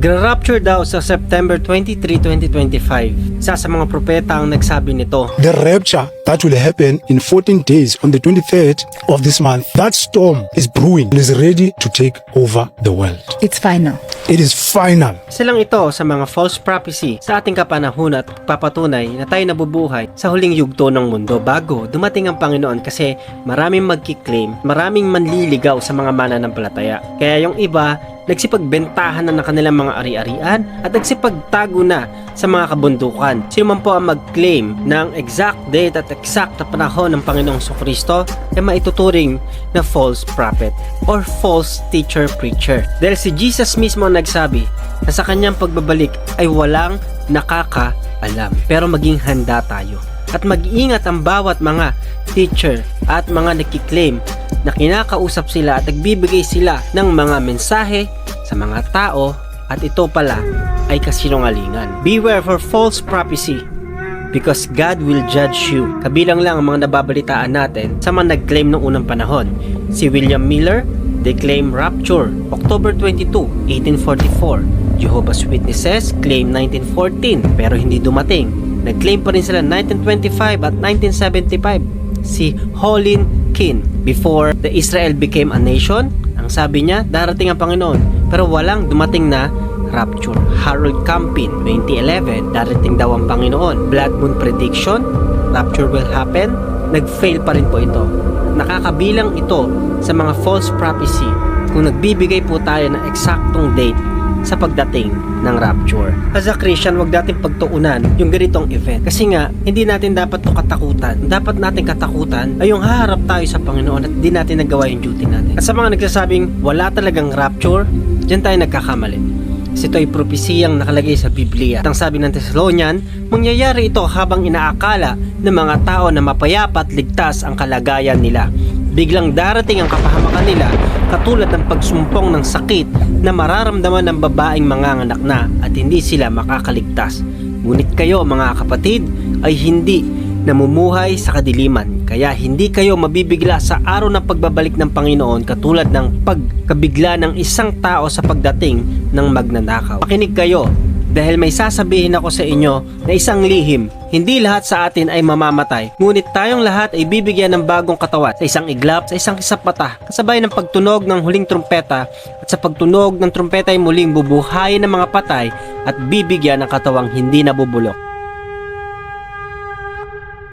Magra-rapture daw sa September 23, 2025. Isa sa mga propeta ang nagsabi nito. The rapture that will happen in 14 days on the 23rd of this month. That storm is brewing and is ready to take over the world. It's final. It is final. Isa lang ito sa mga false prophecy sa ating kapanahon at papatunay na tayo nabubuhay sa huling yugto ng mundo bago dumating ang Panginoon, kasi maraming magkiklaim, maraming manliligaw sa mga mananampalataya. Kaya yung iba nagsipagbentahan na ng kanilang mga ari-arian at nagsipagtago na sa mga kabundukan. Sino man po ang mag-claim ng exact date at exact na panahon ng Panginoong Jesucristo ay maituturing na false prophet or false teacher preacher. Dahil si Jesus mismo ang nagsabi na sa kanyang pagbabalik ay walang nakakaalam. Pero maging handa tayo. At mag-iingat ang bawat mga teacher at mga nakiklaim na kinakausap sila at nagbibigay sila ng mga mensahe sa mga tao at ito pala ay kasinungalingan. Beware for false prophecy because God will judge you. Kabilang lang ang mga nababalitaan natin sa mga nag-claim noong unang panahon. Si William Miller, they claim rapture October 22, 1844. Jehovah's Witnesses claim 1914 pero hindi dumating. Nag-claim pa rin sila 1925 at 1975. Si Holin Keane, before the Israel became a nation, ang sabi niya, darating ang Panginoon. Pero walang dumating na rapture. Harold Campin, 2011, darating daw ang Panginoon. Blood Moon Prediction, rapture will happen. Nag-fail pa rin po ito. Nakakabilang ito sa mga false prophecy kung nagbibigay po tayo ng eksaktong date sa pagdating ng rapture. As a Christian, wag natin pagtuunan yung ganitong event. Kasi nga, hindi natin dapat ito katakutan. Dapat natin katakutan ay yung haharap tayo sa Panginoon at hindi natin nagawa yung duty natin. At sa mga nagsasabing wala talagang rapture, dyan tayo nagkakamali. Kasi ito ay propesiyang nakalagay sa Biblia. At ang sabi ng Thessalonian, mangyayari ito habang inaakala ng mga tao na mapayapa at ligtas ang kalagayan nila. Biglang darating ang kapahamakan nila katulad ng pagsumpong ng sakit na mararamdaman ng babaeng manganganak na at hindi sila makakaligtas. Ngunit kayo mga kapatid ay hindi namumuhay sa kadiliman, kaya hindi kayo mabibigla sa araw ng pagbabalik ng Panginoon katulad ng pagkabigla ng isang tao sa pagdating ng magnanakaw. Makinig kayo dahil may sasabihin ako sa inyo na isang lihim. Hindi lahat sa atin ay mamamatay, ngunit tayong lahat ay bibigyan ng bagong katawan sa isang iglap, sa isang kisap mata, kasabay ng pagtunog ng huling trumpeta, at sa pagtunog ng trumpeta ay muling bubuhayin ng mga patay at bibigyan ng katawang hindi nabubulok.